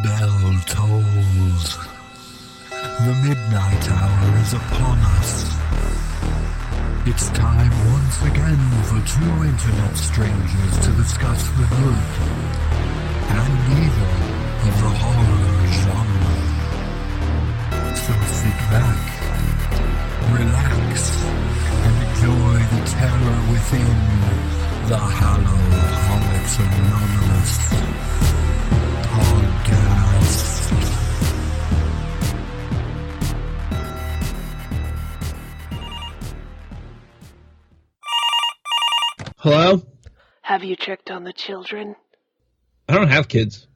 bell tolls. The midnight hour is upon us. It's time once again for two internet strangers to discuss the good and evil of the horror genre. So sit back, relax, and enjoy the terror within the Hallow-Holics Anonymous podcast. Hello? Have you checked on the children? I don't have kids.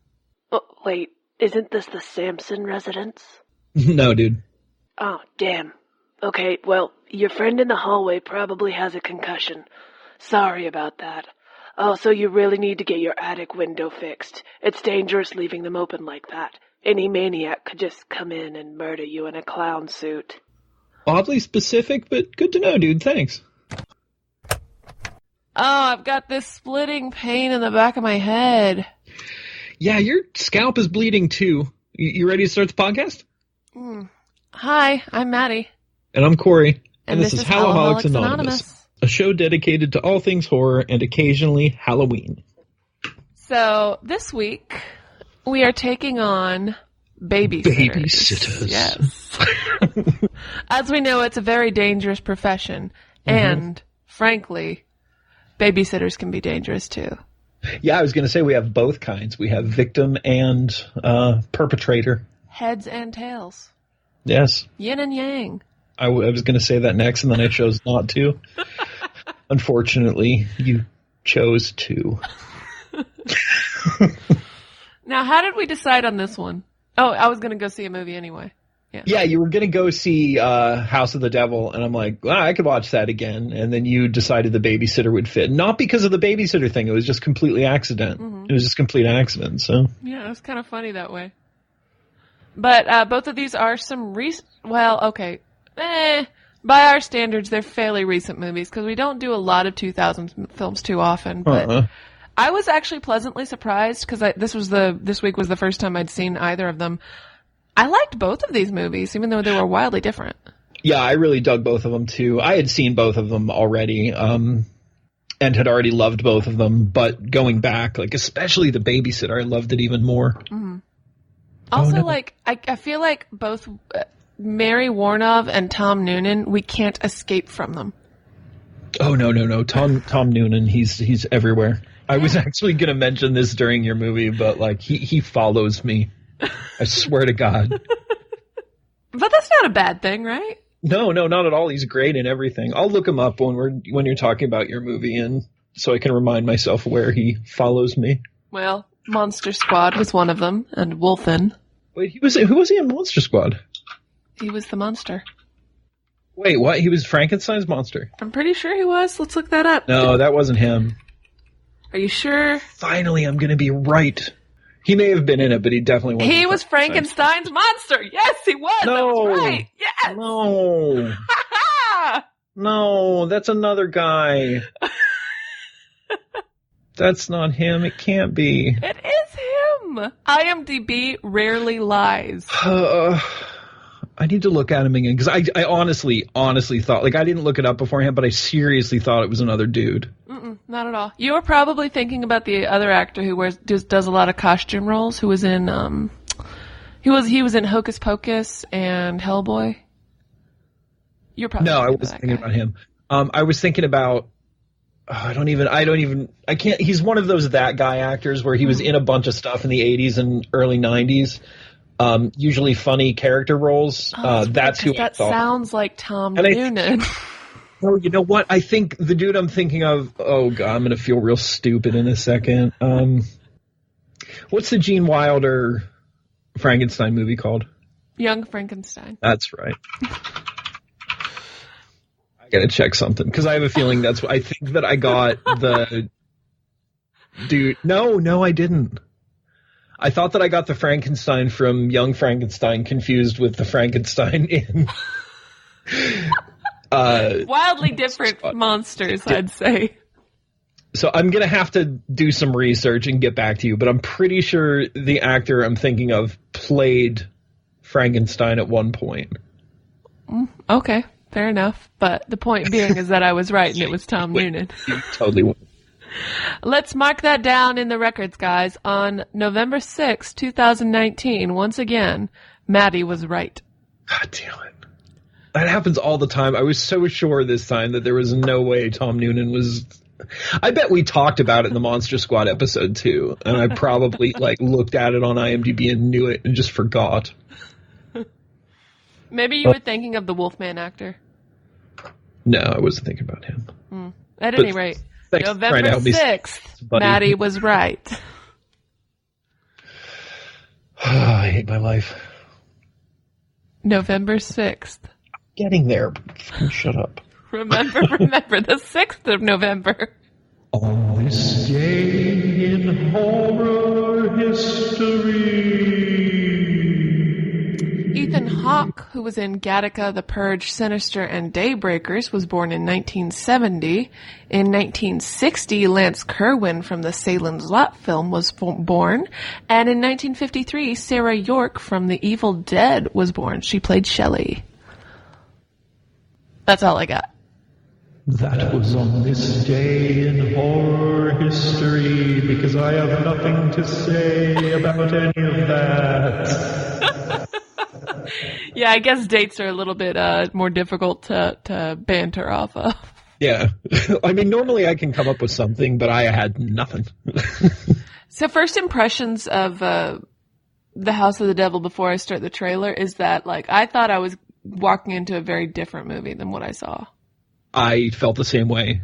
Oh, wait, isn't this the Sampson residence? No, dude. Oh, damn. Okay, well, your friend in the hallway probably has a concussion. Sorry about that. Oh, so you really need to get your attic window fixed. It's dangerous leaving them open like that. Any maniac could just come in and murder you in a clown suit. Oddly specific, but good to know, dude. Thanks. Oh, I've got this splitting pain in the back of my head. Yeah, your scalp is bleeding too. You ready to start the podcast? Hi, I'm Maddy. And I'm Corey. And this is Hallow-Holics Anonymous. A show dedicated to all things horror and occasionally Halloween. So, this week, we are taking on Babysitters. Babysitters. Yes. As we know, it's a very dangerous profession. And, frankly, babysitters can be dangerous too. Yeah, I was going to say we have both kinds. We have victim and perpetrator. Heads and tails. Yes. Yin and yang. I was going to say that next, and then I chose not to. Unfortunately, you chose to. Now, how did we decide on this one? Oh, I was going to go see a movie anyway. Yeah, you were going to go see House of the Devil, and I'm like, well, I could watch that again. And then you decided the Babysitter would fit. Not because of the Babysitter thing. It was just completely accident. Mm-hmm. It was just complete accident, so. Yeah, it was kind of funny that way. But both of these are some recent, well, okay. By our standards, they're fairly recent movies, because we don't do a lot of 2000s films too often. But I was actually pleasantly surprised, because this week was the first time I'd seen either of them. I liked both of these movies, even though they were wildly different. Yeah, I really dug both of them, too. I had seen both of them already, and had already loved both of them. But going back, like, especially The Babysitter, I loved it even more. Mm-hmm. Also, I feel like both Mary Warnov and Tom Noonan, we can't escape from them. Oh, no. Tom Noonan, he's everywhere. I was actually going to mention this during your movie, but, like, he follows me. I swear to God. But that's not a bad thing, right? No, not at all. He's great in everything. I'll look him up when you're talking about your movie, and so I can remind myself where he follows me. Well, Monster Squad was one of them, and Wolfen. Wait, who was he in Monster Squad? He was the monster. Wait, what? He was Frankenstein's monster? I'm pretty sure he was. Let's look that up. No, that wasn't him. Are you sure? Finally, I'm going to be right. He may have been in it, but he definitely wasn't. He was Frankenstein's monster. Yes, he was. No. That was right. Yes. No. No, that's another guy. That's not him. It can't be. It is him. IMDb rarely lies. I need to look at him again, because I honestly thought, like, I didn't look it up beforehand, but I seriously thought it was another dude. Not at all. You were probably thinking about the other actor who does a lot of costume roles, who was in he was in Hocus Pocus and Hellboy. You're probably I wasn't thinking about him. I was thinking about I can't. He's one of those that guy actors where he was in a bunch of stuff in the 80s and early 90s. Usually funny character roles. That's who I thought. That sounds like Tom Noonan. Oh, you know what? I think the dude I'm thinking of. Oh God, I'm gonna feel real stupid in a second. What's the Gene Wilder Frankenstein movie called? Young Frankenstein. That's right. I gotta check something, because I have a feeling that's what I think that I got the dude. No, I didn't. I thought that I got the Frankenstein from Young Frankenstein confused with the Frankenstein in wildly different monsters, I'd say. So I'm going to have to do some research and get back to you, but I'm pretty sure the actor I'm thinking of played Frankenstein at one point. Okay, fair enough. But the point being is that I was right, and it was Tom Noonan. Totally. Let's mark that down in the records, guys. On November 6, 2019, once again, Maddy was right. God damn it. That happens all the time. I was so sure this time that there was no way Tom Noonan was... I bet we talked about it in the Monster Squad episode, too. And I probably, looked at it on IMDb and knew it and just forgot. Maybe you were thinking of the Wolfman actor. No, I wasn't thinking about him. At any rate... November 6th, Maddy was right. I hate my life. November 6th. Getting there. Shut up. Remember, the 6th of November. On this day in horror history. Ethan Hawke, who was in Gattaca, The Purge, Sinister, and Daybreakers, was born in 1970. In 1960, Lance Kerwin from the Salem's Lot film was born. And in 1953, Sarah York from The Evil Dead was born. She played Shelley. That's all I got. That was on this day in horror history, because I have nothing to say about any of that. Yeah, I guess dates are a little bit more difficult to banter off of. Yeah. I mean, normally I can come up with something, but I had nothing. So first impressions of The House of the Devil before I start the trailer is that, I thought I was walking into a very different movie than what I saw. I felt the same way.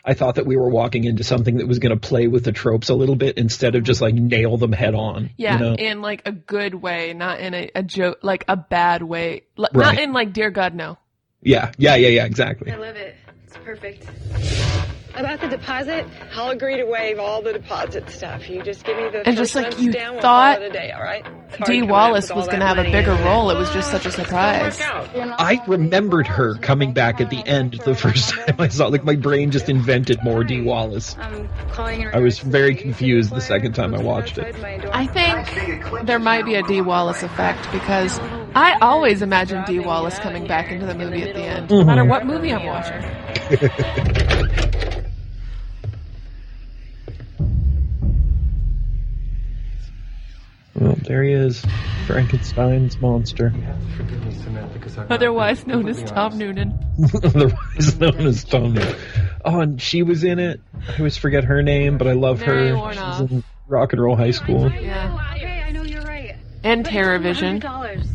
I thought that we were walking into something that was going to play with the tropes a little bit instead of just nail them head on. Yeah, you know? In a good way, not in a joke, a bad way. Right. Not in Dear God, no. Yeah, exactly. I love it. It's perfect. About the deposit, I'll agree to waive all the deposit stuff. You just give me the and first just month's you down, we'll thought call it a day, all right? Dee Wallace was going to have a bigger role. It was just such a surprise. I remembered her coming back at the end the first time I saw it. My brain just invented more Dee Wallace. I was very confused the second time I watched it. I think there might be a Dee Wallace effect because I always imagine Dee Wallace coming back into the movie at the end, no matter what movie I'm watching. Well, there he is, Frankenstein's monster. Otherwise known as Tom Noonan. Otherwise known as Tom Noonan. Oh, and she was in it. I always forget her name, but I love Mary her. Warnoff. She's in Rock and Roll High School. Yeah. Hey, I know you're right. And Terrorvision.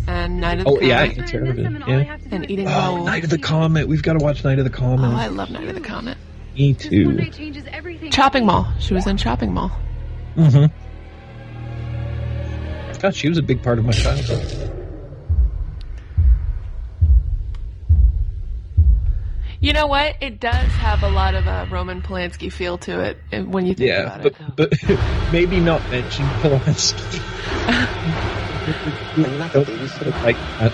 And Night of the Comet. Yeah, Terrorvision. Yeah. And Eating Oh, Raoul. Night of the Comet. We've got to watch Night of the Comet. Oh, I love Night of the Comet. Me too. Chopping Mall. She was in Chopping Mall. Mm-hmm. God, she was a big part of my childhood. You know what? It does have a lot of a Roman Polanski feel to it when you think about it. But maybe not mention Polanski. Sort of like that.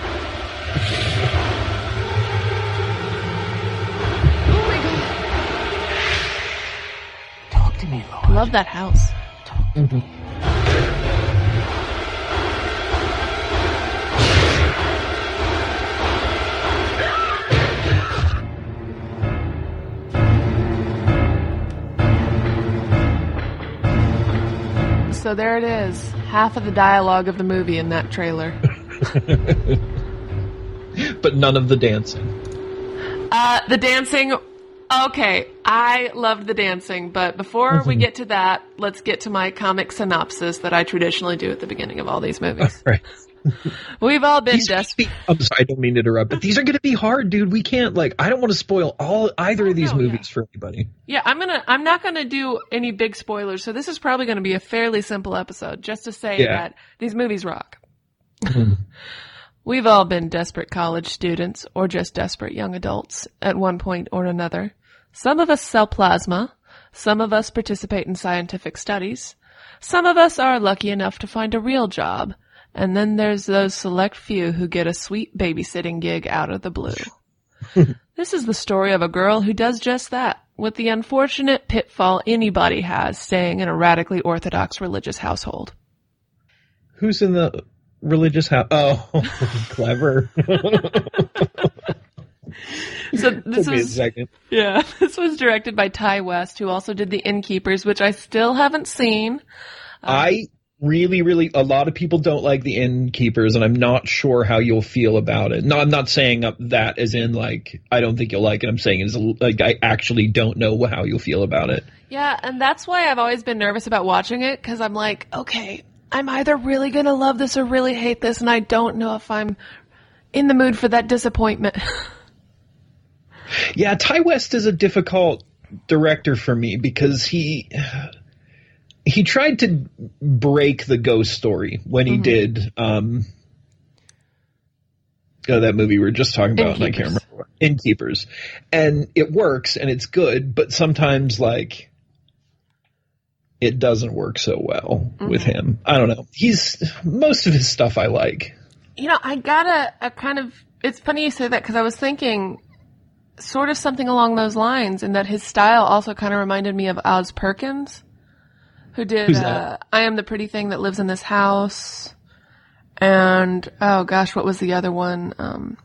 Talk to me, Lord. Love that house. Mm-hmm. So there it is. Half of the dialogue of the movie in that trailer. But none of the dancing. The dancing... Okay, I loved the dancing, but before we get to that, let's get to my comic synopsis that I traditionally do at the beginning of all these movies. Right. We've all been desperate. I'm sorry, I don't mean to interrupt, but these are going to be hard, dude. We can't, I don't want to spoil either of these movies for anybody. Yeah, I'm not gonna do any big spoilers, so this is probably gonna be a fairly simple episode, just to say that these movies rock. We've all been desperate college students, or just desperate young adults, at one point or another. Some of us sell plasma, some of us participate in scientific studies, some of us are lucky enough to find a real job, and then there's those select few who get a sweet babysitting gig out of the blue. This is the story of a girl who does just that. with the unfortunate pitfall anybody has staying in a radically orthodox religious household. Who's in the religious house? Oh, clever. So this Took me a was, second. yeah, this was directed by Ty West, who also did The Innkeepers, which I still haven't seen. I really, a lot of people don't like The Innkeepers, and I'm not sure how you'll feel about it. No, I'm not saying that as in, like, I don't think you'll like it. I'm saying it's like, I actually don't know how you'll feel about it. Yeah, and that's why I've always been nervous about watching it, because I'm like, okay, I'm either really going to love this or really hate this, and I don't know if I'm in the mood for that disappointment. Yeah, Ty West is a difficult director for me because he tried to break the ghost story when he did that movie we were just talking about, and I can't remember what. Innkeepers. And it works and it's good, but sometimes like it doesn't work so well with him. I don't know. Most of his stuff I like. You know, I got a kind of, it's funny you say that because I was thinking sort of something along those lines, in that his style also kind of reminded me of Oz Perkins, who did I Am the Pretty Thing That Lives in This House, and oh gosh, what was the other one?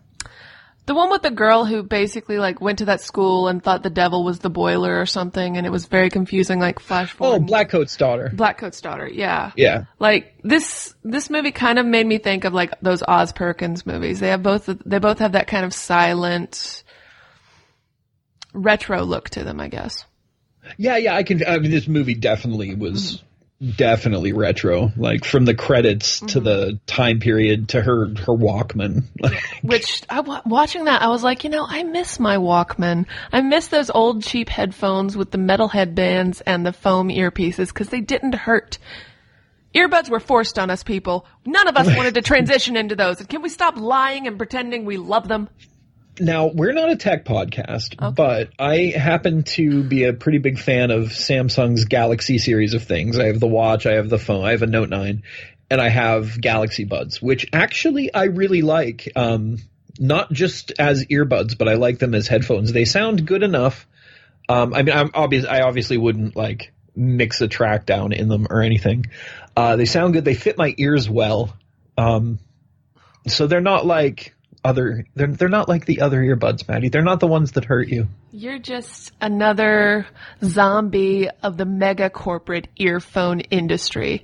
The one with the girl who basically like went to that school and thought the devil was the boiler or something, and it was very confusing, like flash forward. Oh, Blackcoat's Daughter. Blackcoat's Daughter, yeah. Yeah. Like this movie kind of made me think of like those Oz Perkins movies. They both have that kind of silent retro look to them, I guess. Yeah, I mean, this movie definitely was definitely retro, like from the credits to the time period to her Walkman. Which, watching that, I was like, I miss my Walkman. I miss those old cheap headphones with the metal headbands and the foam earpieces, because they didn't hurt. Earbuds were forced on us, people. None of us wanted to transition into those. And can we stop lying and pretending we love them? Now, we're not a tech podcast, but I happen to be a pretty big fan of Samsung's Galaxy series of things. I have the watch, I have the phone, I have a Note 9, and I have Galaxy Buds, which actually I really like, not just as earbuds, but I like them as headphones. They sound good enough. I mean, I obviously wouldn't like mix a track down in them or anything. They sound good. They fit my ears well. So they're not like they're not like the other earbuds, Maddie. They're not the ones that hurt you. You're just another zombie of the mega corporate earphone industry.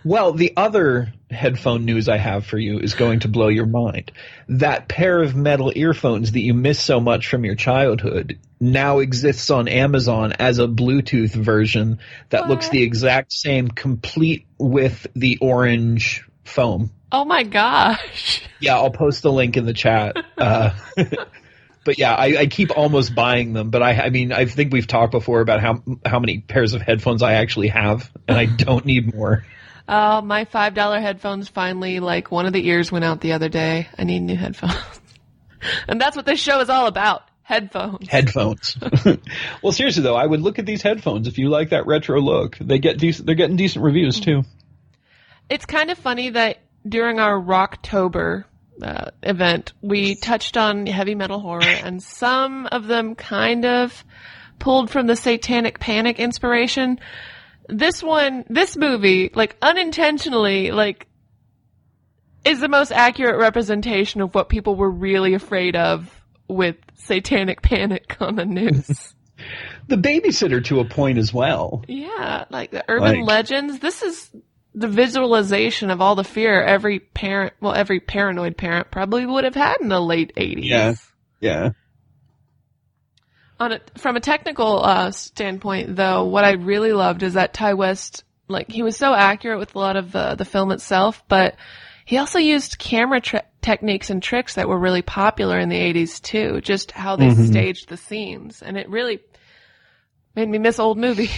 Well, the other headphone news I have for you is going to blow your mind. That pair of metal earphones that you missed so much from your childhood now exists on Amazon as a Bluetooth version that looks the exact same, complete with the orange foam. Oh my gosh. Yeah, I'll post the link in the chat. But yeah, I keep almost buying them. But I mean, I think we've talked before about how many pairs of headphones I actually have, and I don't need more. My $5 headphones finally, like, one of the ears went out the other day. I need new headphones. And that's what this show is all about. Headphones. Well, seriously though, I would look at these headphones if you like that retro look. They're getting decent reviews too. It's kind of funny that during our Rocktober event, we touched on heavy metal horror, and some of them kind of pulled from the Satanic Panic inspiration. This movie, like, unintentionally, like, is the most accurate representation of what people were really afraid of with Satanic Panic on the news. The Babysitter to a point as well. Yeah, like the urban legends. This is the visualization of all the fear every paranoid parent probably would have had in the late 80s. Yeah. From a technical standpoint, though, what I really loved is that Ty West, like, he was so accurate with a lot of the film itself, but he also used camera techniques and tricks that were really popular in the 80s, too, just how they staged the scenes. And it really made me miss old movies.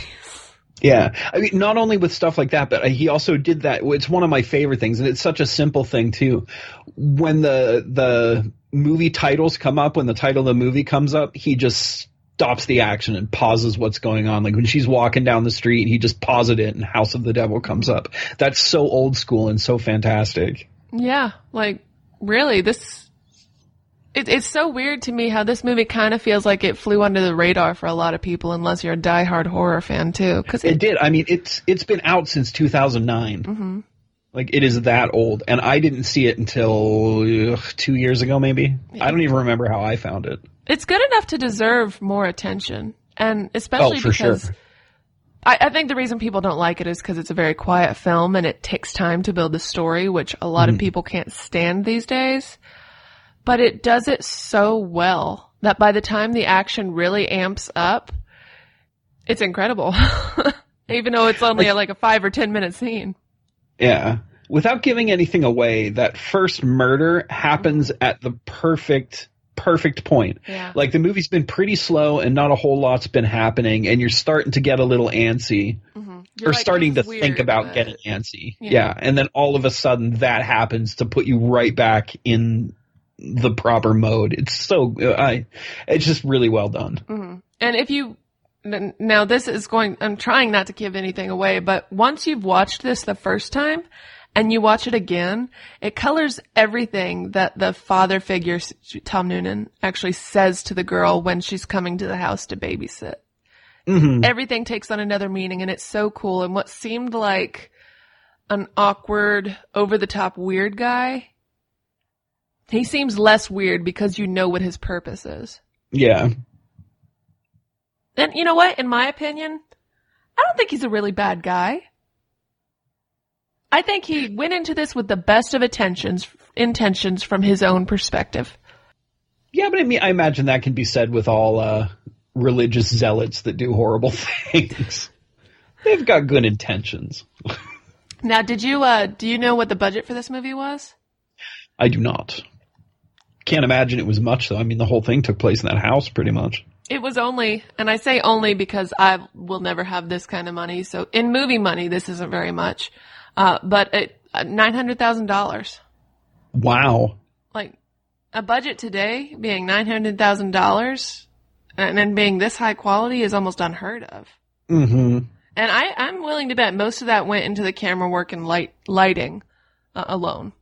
Yeah. I mean, not only with stuff like that, but he also did that. It's one of my favorite things, and it's such a simple thing, too. When the movie titles come up, when the title of the movie comes up, he just stops the action and pauses what's going on. Like when she's walking down the street, he just pauses it and House of the Devil comes up. That's so old school and so fantastic. Yeah. Like, really, It's so weird to me how this movie kind of feels like it flew under the radar for a lot of people, unless you're a diehard horror fan too. Cause it did. I mean, it's been out since 2009. Mm-hmm. Like, it is that old, and I didn't see it until 2 years ago, maybe. I don't even remember how I found it. It's good enough to deserve more attention, and especially for because sure. I think the reason people don't like it is because it's a very quiet film and it takes time to build the story, which a lot of people can't stand these days. But it does it so well that by the time the action really amps up, it's incredible. Even though it's only like a 5 or 10 minute scene. Yeah. Without giving anything away, that first murder happens at the perfect point. Yeah. Like, the movie's been pretty slow and not a whole lot's been happening, and you're starting to get a little antsy. Or like, starting to "This is weird," think about but- getting antsy. Yeah. Yeah. And then all of a sudden that happens to put you right back in the proper mode. It's so it's just really well done. And if you, now this is going, I'm trying not to give anything away, but once you've watched this the first time and you watch it again, it colors everything that the father figure, Tom Noonan, actually says to the girl when she's coming to the house to babysit. Everything takes on another meaning, and it's so cool. And what seemed like an awkward, over-the-top weird guy, he seems less weird because you know what his purpose is. Yeah. And you know what? In my opinion, I don't think he's a really bad guy. I think he went into this with the best of intentions from his own perspective. Yeah, but I imagine that can be said with all religious zealots that do horrible things. They've got good intentions. Now, do you know what the budget for this movie was? I do not. Can't imagine it was much, though. I mean, the whole thing took place in that house, pretty much. It was only, and I say only because I will never have this kind of money, so in movie money, this isn't very much. But $900,000. Wow. Like, a budget today being $900,000 and then being this high quality is almost unheard of. Mm-hmm. And I'm willing to bet most of that went into the camera work and lighting alone.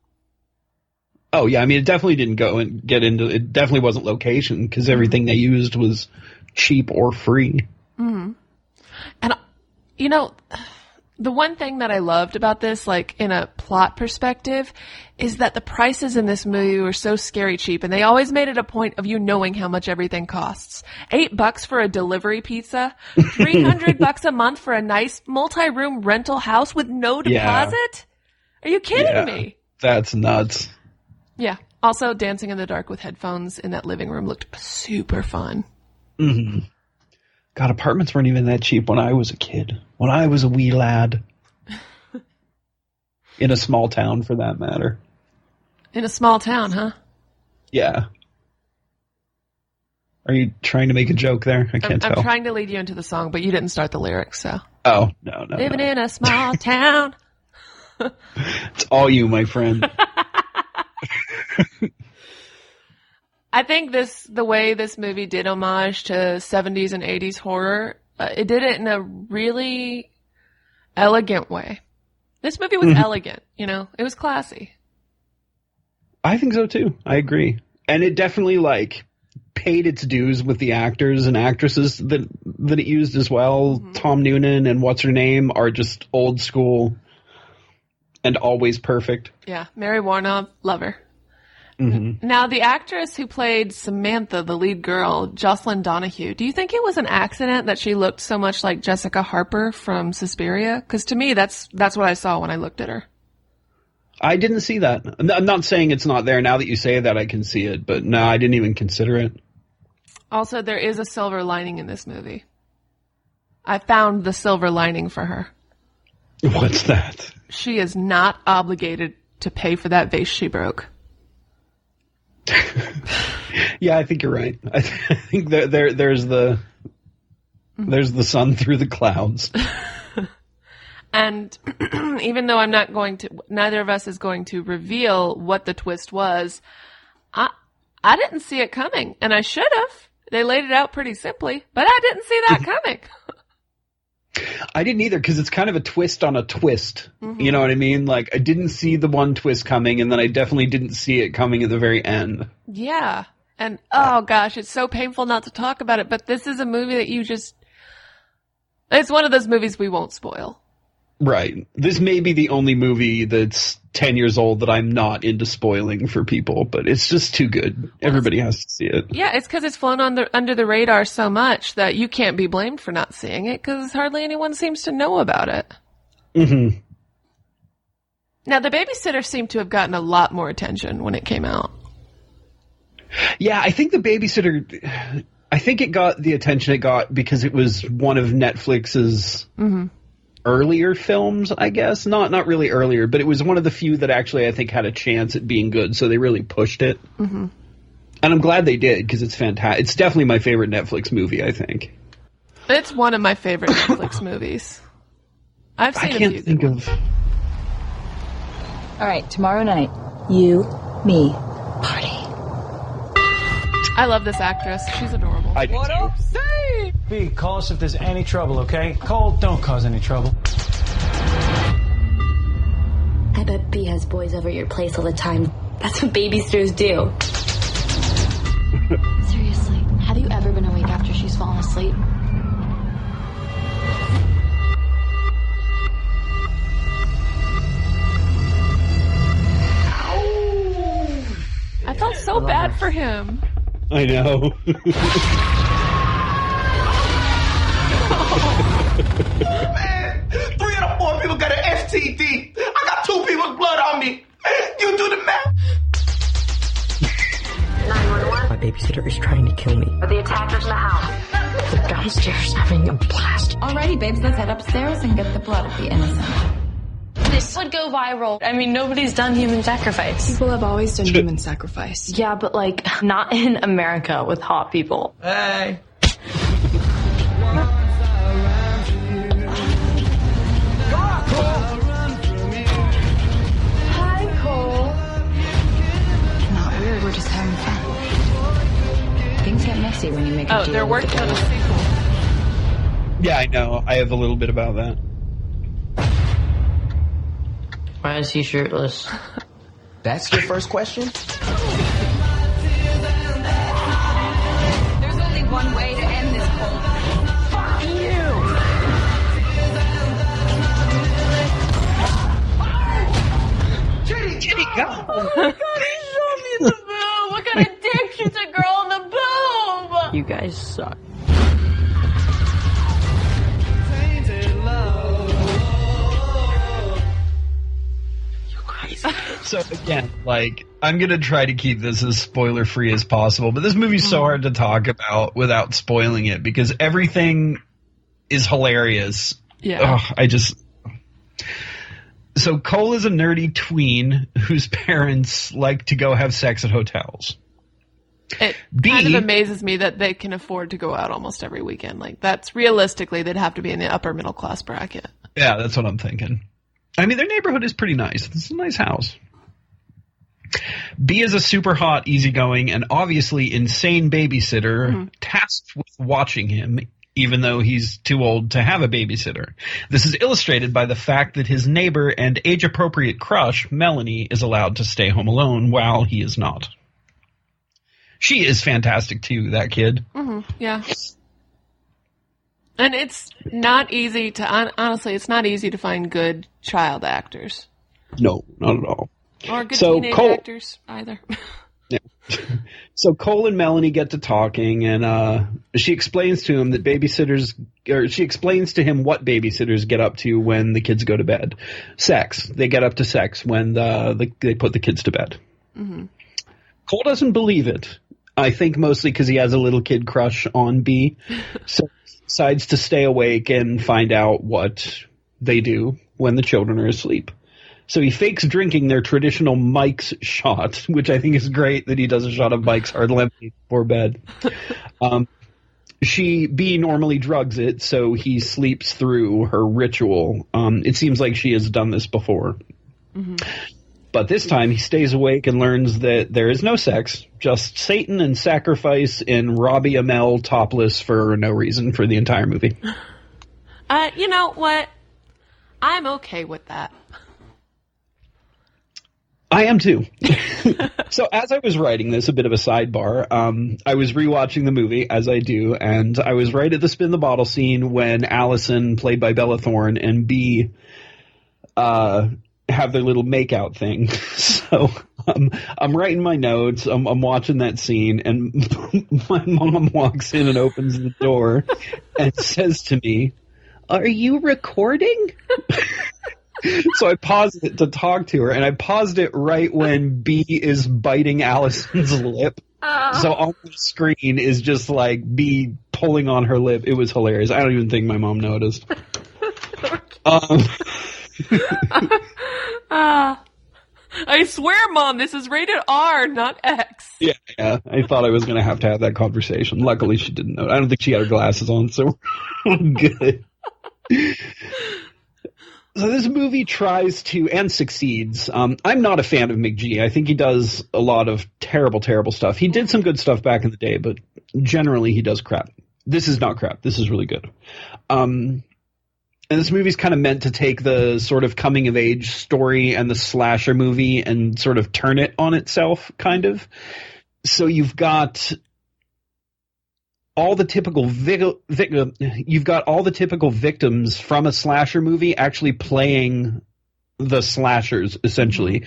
Oh, yeah. I mean, it definitely didn't go and get into it. Definitely wasn't location because everything they used was cheap or free. Mm-hmm. And, you know, the one thing that I loved about this, like in a plot perspective, is that the prices in this movie were so scary cheap, and they always made it a point of you knowing how much everything costs. $8 for a delivery pizza, $300 a month for a nice multi-room rental house with no deposit. Are you kidding me? That's nuts. Yeah. Also, dancing in the dark with headphones in that living room looked super fun. Mm-hmm. God, apartments weren't even that cheap when I was a kid. When I was a wee lad. In a small town, for that matter. In a small town, huh? Yeah. Are you trying to make a joke there? I can't tell. I'm trying to lead you into the song, but you didn't start the lyrics, so. Oh, no. Living in a small town. It's all you, my friend. I think the way this movie did homage to 70s and 80s horror, it did it in a really elegant way. This movie was elegant, you know? It was classy. I think so, too. I agree. And it definitely, like, paid its dues with the actors and actresses that it used as well. Mm-hmm. Tom Noonan and what's-her-name are just old school and always perfect. Yeah, Mary Warnow, love her. Mm-hmm. Now, the actress who played Samantha, the lead girl, Jocelyn Donahue, do you think it was an accident that she looked so much like Jessica Harper from Suspiria? Because to me, that's what I saw when I looked at her. I didn't see that. I'm not saying it's not there. Now that you say that, I can see it. But no, I didn't even consider it. Also, there is a silver lining in this movie. I found the silver lining for her. What's that? She is not obligated to pay for that vase she broke. Yeah, I think you're right. I think there's the sun through the clouds. And even though neither of us is going to reveal what the twist was, I didn't see it coming, and I should have. They laid it out pretty simply, but I didn't see that coming. I didn't either, because it's kind of a twist on a twist. Mm-hmm. You know what I mean? Like, I didn't see the one twist coming, and then I definitely didn't see it coming at the very end. Yeah. And, oh gosh, it's so painful not to talk about it, but this is a movie that it's one of those movies we won't spoil. Right. This may be the only movie that's 10 years old that I'm not into spoiling for people, but it's just too good. Everybody has to see it. Yeah, it's because it's flown under the radar so much that you can't be blamed for not seeing it because hardly anyone seems to know about it. Mm-hmm. Now, The Babysitter seemed to have gotten a lot more attention when it came out. Yeah, I think The Babysitter, I think it got the attention it got because it was one of Netflix's earlier films, I guess. Not really earlier, but it was one of the few that actually I think had a chance at being good, so they really pushed it. Mm-hmm. And I'm glad they did, because it's fantastic. It's definitely my favorite Netflix movie, I think. It's one of my favorite Netflix movies. I've seen I can't think of... All right, tomorrow night, you, me, party. I love this actress. She's adorable. I do too. Say! B, call us if there's any trouble, okay? Cole, don't cause any trouble. I bet B has boys over at your place all the time. That's what babysitters do. Seriously, have you ever been awake after she's fallen asleep? I felt so bad for him. I know. Man, 3 out of 4 people got an STD. I got 2 people's blood on me. You do the math. 911. My babysitter is trying to kill me. Are the attackers in the house? They're downstairs having a blast. Alrighty, babes, let's head upstairs and get the blood of the innocent. This would go viral. I mean, nobody's done human sacrifice. People have always done human sacrifice. Yeah, but like, not in America with hot people. Hey. Hi, Cole. Not weird, we're just having fun. Things get messy when you make a Oh, deal they're with working the on a devil. sequel. Yeah, I know. I have a little bit about that. Why is he shirtless? That's your first question? There's only one way to end this, Cole. Fuck you! Kitty, go! Oh my god, he shot me in the boob! What kind of dick shoots a girl in the boob? You guys suck. So again, like, I'm gonna try to keep this as spoiler free as possible, but this movie's so hard to talk about without spoiling it because everything is hilarious. Yeah. So Cole is a nerdy tween whose parents like to go have sex at hotels. It kind of amazes me that they can afford to go out almost every weekend. Like, that's realistically, they'd have to be in the upper middle class bracket. Yeah, that's what I'm thinking. I mean, their neighborhood is pretty nice. This is a nice house. B is a super hot, easygoing, and obviously insane babysitter tasked with watching him, even though he's too old to have a babysitter. This is illustrated by the fact that his neighbor and age-appropriate crush, Melanie, is allowed to stay home alone while he is not. She is fantastic, too, that kid. Mm-hmm. Yeah. And it's not easy to, honestly, it's not easy to find good child actors. No, not at all. Or good teenage actors, either. Yeah. So Cole and Melanie get to talking, and she explains to him that she explains to him what babysitters get up to when the kids go to bed. Sex. They get up to sex when they put the kids to bed. Mm-hmm. Cole doesn't believe it. I think mostly because he has a little kid crush on B. So he decides to stay awake and find out what they do when the children are asleep. So he fakes drinking their traditional Mike's shot, which I think is great that he does a shot of Mike's Hard Lemonade before bed. B normally drugs it, so he sleeps through her ritual. It seems like she has done this before. Mm-hmm. But this time he stays awake and learns that there is no sex, just Satan and sacrifice and Robbie Amell topless for no reason for the entire movie. You know what? I'm okay with that. I am too. So as I was writing this, a bit of a sidebar, I was rewatching the movie, as I do, and I was right at the spin the bottle scene when Allison, played by Bella Thorne, and B have their little makeout thing. So I'm writing my notes, I'm watching that scene, and my mom walks in and opens the door and says to me, "Are you recording?" So I paused it to talk to her, and I paused it right when B is biting Allison's lip. So on the screen is just like B pulling on her lip. It was hilarious. I don't even think my mom noticed. I swear, Mom, this is rated R, not X. Yeah. I thought I was going to have that conversation. Luckily, she didn't know. I don't think she had her glasses on, so we're good. So this movie tries to, and succeeds. I'm not a fan of McG. I think he does a lot of terrible, terrible stuff. He did some good stuff back in the day, but generally he does crap. This is not crap. This is really good. And this movie's kind of meant to take the sort of coming-of-age story and the slasher movie and sort of turn it on itself, kind of. So you've got all the typical victims from a slasher movie actually playing the slashers, essentially.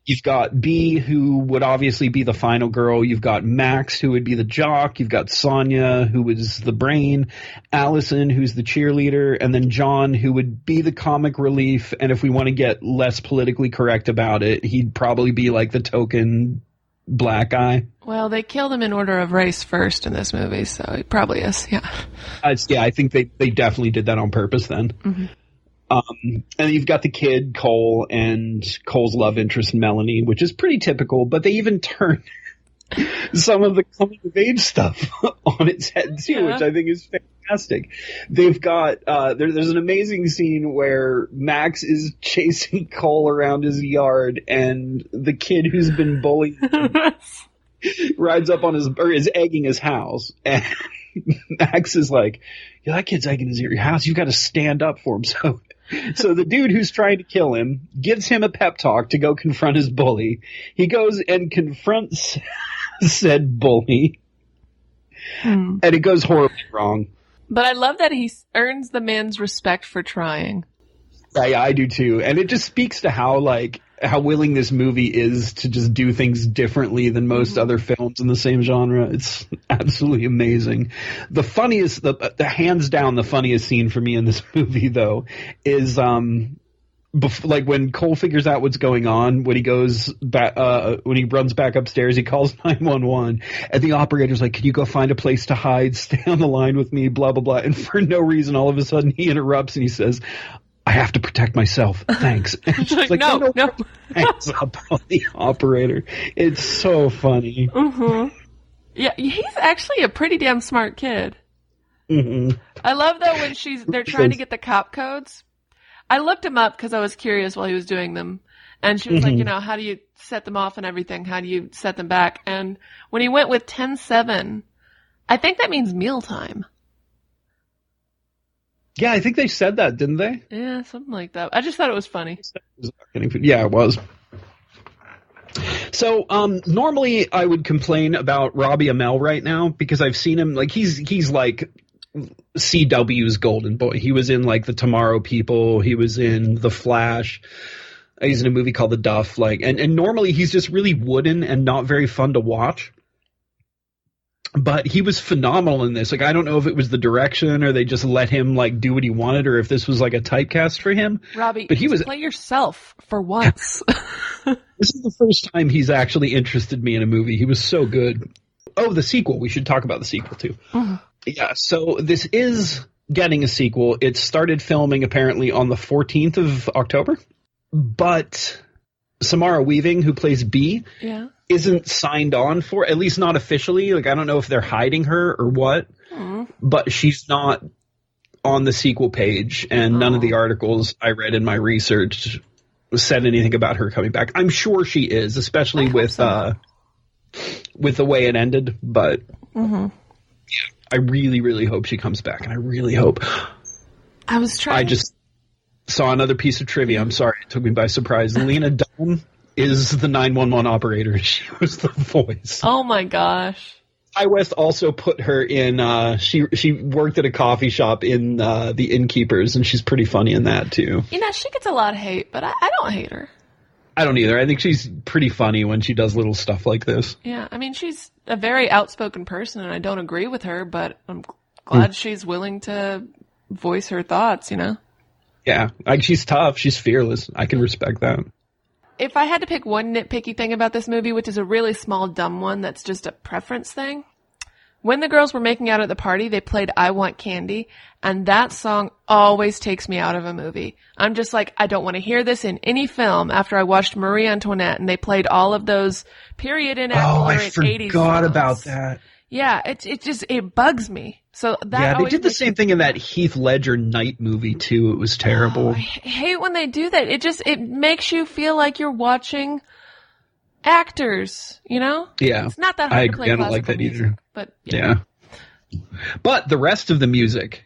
You've got B, who would obviously be the final girl. You've got Max, who would be the jock. You've got Sonia, who was the brain. Allison, who's the cheerleader. And then John, who would be the comic relief. And if we want to get less politically correct about it, he'd probably be like the token black guy. Well, they killed him in order of race first in this movie, so it probably is, yeah. I think they definitely did that on purpose then. Mm-hmm. And you've got the kid, Cole, and Cole's love interest, Melanie, which is pretty typical, but they even turn some of the coming-of-age stuff on its head, too, which I think is fantastic. They've got, there's an amazing scene where Max is chasing Cole around his yard, and the kid who's been bullied rides up on is egging his house, and Max is like, "Yeah, that kid's egging your house. You got to stand up for him." So the dude who's trying to kill him gives him a pep talk to go confront his bully. He goes and confronts said bully, and it goes horribly wrong. But I love that he earns the man's respect for trying. Yeah, I do too. And it just speaks to how willing this movie is to just do things differently than most other films in the same genre. It's absolutely amazing. The funniest, the hands down the funniest scene for me in this movie, though, is like when Cole figures out what's going on, when he goes back, when he runs back upstairs, he calls 911, and the operator's like, "Can you go find a place to hide? Stay on the line with me, blah, blah, blah." And for no reason, all of a sudden, he interrupts and he says, "I have to protect myself. Thanks." And she's like, no. Hangs up on the operator. It's so funny. Mm-hmm. Yeah, he's actually a pretty damn smart kid. Mm-hmm. I love though when they're trying to get the cop codes. I looked him up because I was curious while he was doing them. And she was like, how do you set them off and everything? How do you set them back? And when he went with 10-7, I think that means mealtime. Yeah, I think they said that, didn't they? Yeah, something like that. I just thought it was funny. Yeah, it was. So, normally I would complain about Robbie Amell right now because I've seen him, like, he's like CW's golden boy. He was in, like, The Tomorrow People. He was in The Flash. He's in a movie called The Duff. Like, and normally he's just really wooden and not very fun to watch. But he was phenomenal in this. Like, I don't know if it was the direction or they just let him, like, do what he wanted or if this was, like, a typecast for him. Robbie, but play yourself for once. This is the first time he's actually interested me in a movie. He was so good. Oh, the sequel. We should talk about the sequel, too. Mm-hmm. Yeah, so this is getting a sequel. It started filming, apparently, on the 14th of October. But Samara Weaving, who plays B, isn't signed on for, at least not officially. Like, I don't know if they're hiding her or what, but she's not on the sequel page, and none of the articles I read in my research said anything about her coming back. I'm sure she is, especially with the way it ended, but I really, really hope she comes back, and I really hope. I just saw another piece of trivia. I'm sorry, it took me by surprise. Lena Dunham is the 911 operator. She was the voice. Oh my gosh. Ty West also put her in, she worked at a coffee shop in The Innkeepers, and she's pretty funny in that, too. You know, she gets a lot of hate, but I don't hate her. I don't either. I think she's pretty funny when she does little stuff like this. Yeah, I mean, she's a very outspoken person, and I don't agree with her, but I'm glad she's willing to voice her thoughts, you know? Yeah, like she's tough. She's fearless. I can respect that. If I had to pick one nitpicky thing about this movie, which is a really small, dumb one that's just a preference thing, when the girls were making out at the party, they played I Want Candy, and that song always takes me out of a movie. I'm just like, I don't want to hear this in any film after I watched Marie Antoinette, and they played all of those period inaccurate 80s songs. I forgot about that. Yeah, it bugs me. So that yeah, they did the same thing in that Heath Ledger Night movie too. It was terrible. I hate when they do that. It makes you feel like you're watching actors, you know? Yeah. It's not that hard to play I don't like that music, either. But yeah. But the rest of the music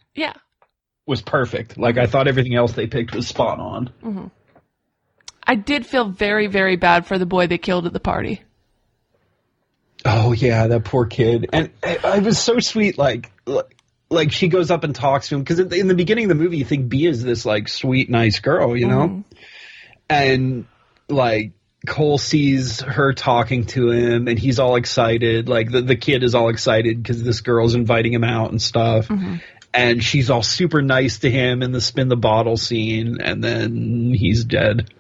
was perfect. Like, I thought everything else they picked was spot on. Mm-hmm. I did feel very, very bad for the boy they killed at the party. Oh, yeah, that poor kid. And it was so sweet, like she goes up and talks to him, because in the beginning of the movie, you think Bea is this, like, sweet, nice girl, you know? And, like, Cole sees her talking to him, and he's all excited. Like, the kid is all excited because this girl's inviting him out and stuff. Mm-hmm. And she's all super nice to him in the spin the bottle scene, and then he's dead.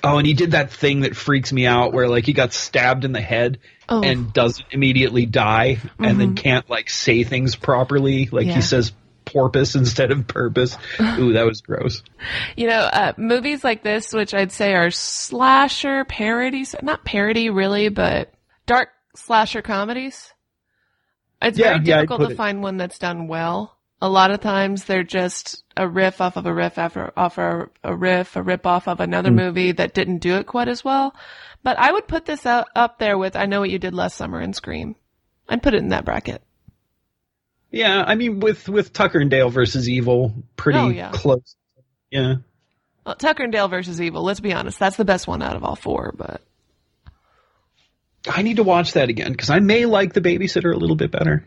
Oh, and he did that thing that freaks me out where, like, he got stabbed in the head and doesn't immediately die and then can't, like, say things properly. Like, he says porpoise instead of purpose. Ooh, that was gross. You know, movies like this, which I'd say are slasher parodies, not parody really, but dark slasher comedies. It's very difficult to find one that's done well. A lot of times they're just a riff off of a riff off a rip off of another movie that didn't do it quite as well. But I would put this up there with I Know What You Did Last Summer and Scream. I'd put it in that bracket. Yeah, I mean, with Tucker and Dale versus Evil, pretty close. Yeah. Well, Tucker and Dale versus Evil, let's be honest, that's the best one out of all four, but I need to watch that again, because I may like The Babysitter a little bit better.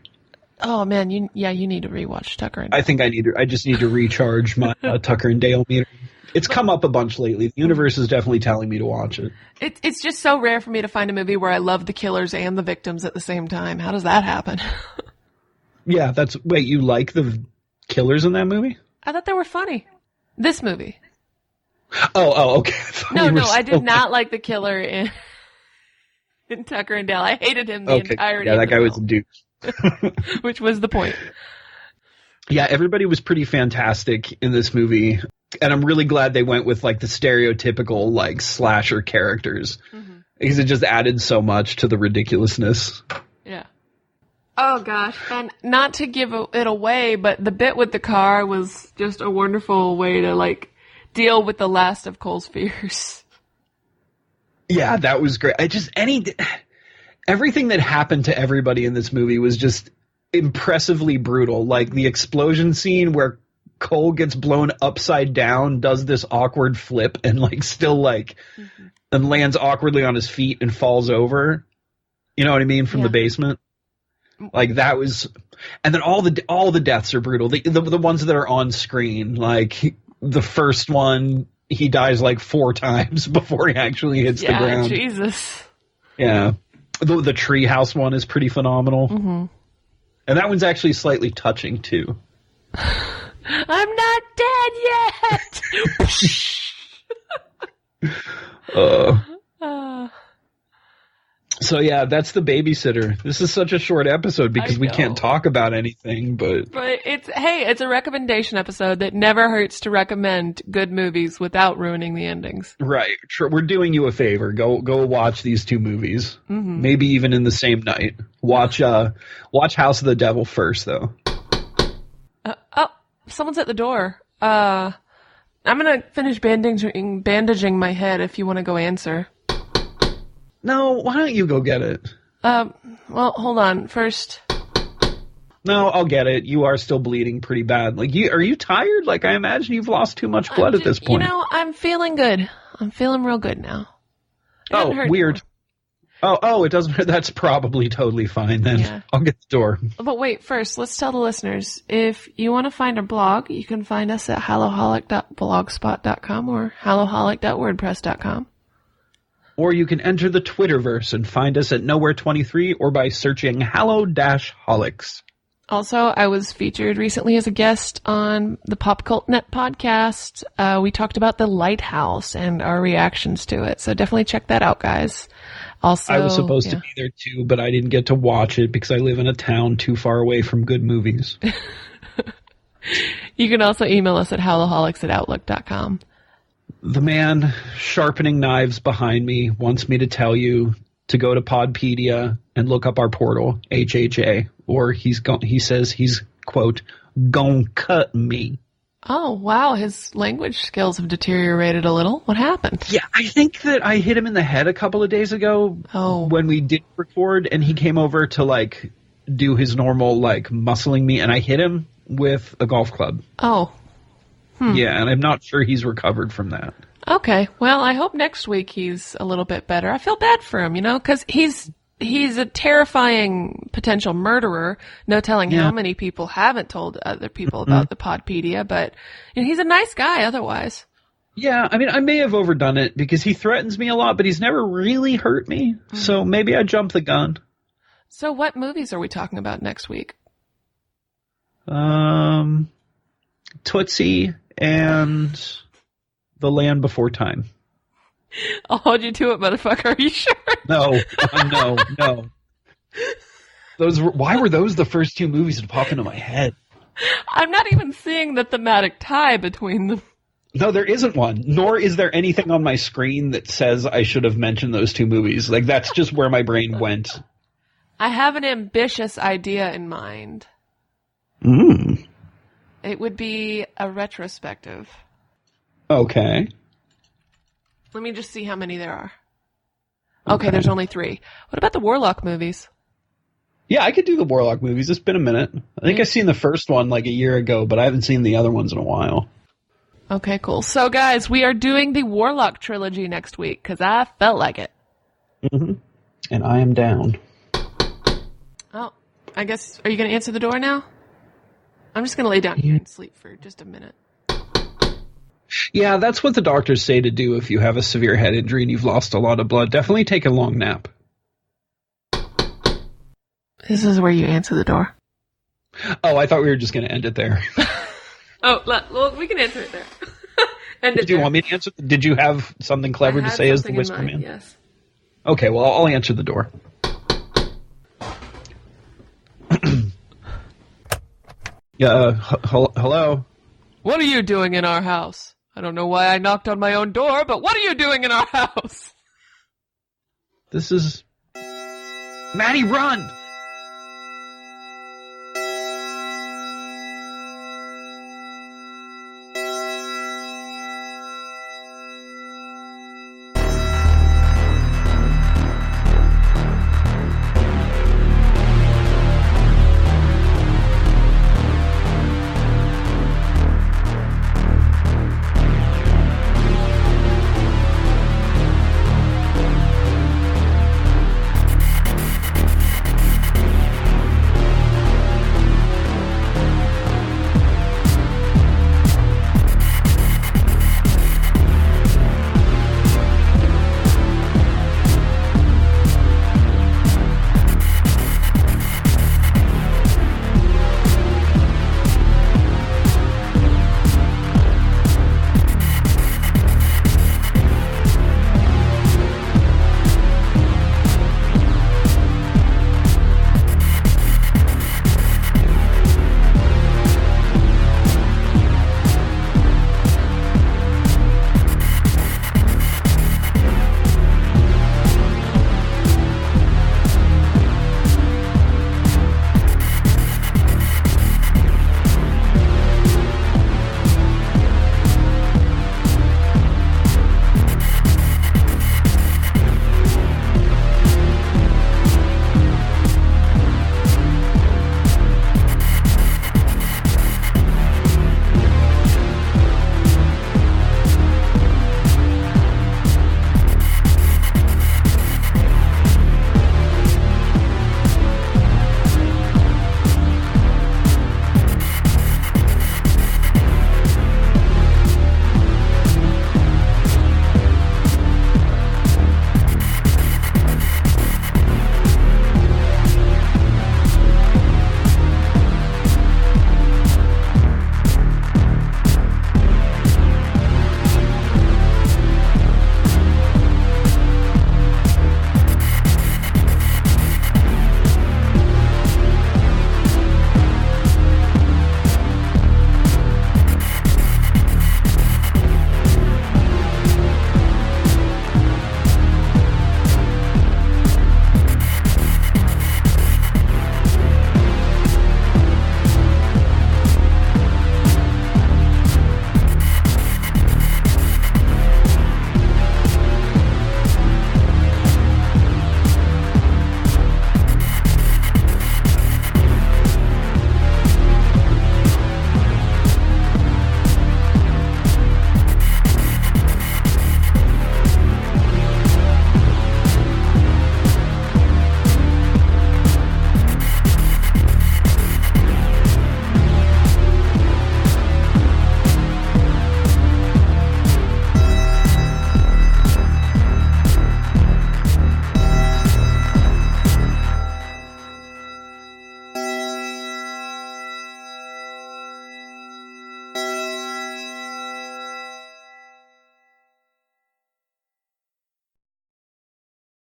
Oh man, you need to rewatch Tucker and Dale. I think I just need to recharge my Tucker and Dale meter. It's come up a bunch lately. The universe is definitely telling me to watch it. It's just so rare for me to find a movie where I love the killers and the victims at the same time. How does that happen? Yeah, wait, you like the killers in that movie? I thought they were funny. This movie. Oh, okay. I did not like the killer in Tucker and Dale. I hated him the entirety of the that guy film. was a douche. Which was the point. Yeah, everybody was pretty fantastic in this movie, and I'm really glad they went with like the stereotypical like slasher characters because it just added so much to the ridiculousness. Yeah. Oh gosh, and not to give it away, but the bit with the car was just a wonderful way to like deal with the last of Cole's fears. Yeah, that was great. Everything that happened to everybody in this movie was just impressively brutal. Like the explosion scene where Cole gets blown upside down, does this awkward flip, and like still like and lands awkwardly on his feet and falls over. You know what I mean? From the basement. Like that was, and then all the deaths are brutal. The ones that are on screen, like the first one, he dies like 4 times before he actually hits the ground. Jesus. Yeah. The treehouse one is pretty phenomenal. Mm-hmm. And that one's actually slightly touching, too. I'm not dead yet! So, yeah, that's The Babysitter. This is such a short episode because we can't talk about anything, but it's a recommendation episode that never hurts to recommend good movies without ruining the endings. Right. We're doing you a favor. Go watch these 2 movies. Mm-hmm. Maybe even in the same night. Watch House of the Devil first, though. Someone's at the door. I'm gonna finish bandaging my head if you want to go answer. No, why don't you go get it? Well, hold on. First. No, I'll get it. You are still bleeding pretty bad. Like, are you tired? Like, I imagine you've lost too much blood at this point. You know, I'm feeling good. I'm feeling real good now. Oh, weird. Oh, it doesn't. That's probably totally fine then. Yeah. I'll get the door. But wait, first, let's tell the listeners, if you want to find our blog, you can find us at hallow-holic.blogspot.com or hallow-holic.wordpress.com. Or you can enter the Twitterverse and find us at Nowhere23 or by searching Hallow-Holics. Also, I was featured recently as a guest on the Pop Cult Net podcast. We talked about The Lighthouse and our reactions to it, so definitely check that out, guys. Also, I was supposed to be there too, but I didn't get to watch it because I live in a town too far away from good movies. You can also email us at hallowholics@outlook.com. The man sharpening knives behind me wants me to tell you to go to Podpedia and look up our portal, HHA, or he says he's, quote, gon' cut me. Oh, wow, his language skills have deteriorated a little. What happened? Yeah, I think that I hit him in the head a couple of days ago when we did record, and he came over to, like, do his normal, like, muscling me, and I hit him with a golf club. Oh. Yeah, and I'm not sure he's recovered from that. Okay, well, I hope next week he's a little bit better. I feel bad for him, because he's a terrifying potential murderer. No telling how many people haven't told other people about the Podpedia, but he's a nice guy otherwise. Yeah, I mean, I may have overdone it because he threatens me a lot, but he's never really hurt me. So maybe I jumped the gun. So what movies are we talking about next week? Tootsie and The Land Before Time. I'll hold you to it, motherfucker. Are you sure? No. Why were those the first two movies that pop into my head? I'm not even seeing the thematic tie between them. No, there isn't one. Nor is there anything on my screen that says I should have mentioned those two movies. Like, that's just where my brain went. I have an ambitious idea in mind. It would be a retrospective. Okay. Let me just see how many there are. Okay, there's only 3. What about the Warlock movies? Yeah, I could do the Warlock movies. It's been a minute. I think I've seen the first one like a year ago, but I haven't seen the other ones in a while. Okay, cool. So, guys, we are doing the Warlock trilogy next week, because I felt like it. Mm-hmm. And I am down. Oh, I guess, are you going to answer the door now? I'm just going to lay down here and sleep for just a minute. Yeah, that's what the doctors say to do if you have a severe head injury and you've lost a lot of blood. Definitely take a long nap. This is where you answer the door. Oh, I thought we were just going to end it there. Well, we can answer it there. Do you want me to answer? Did you have something clever to say as the whisper man? Yes. Okay, well, I'll answer the door. Yeah, hello? What are you doing in our house? I don't know why I knocked on my own door, but what are you doing in our house? This is... Maddie, run!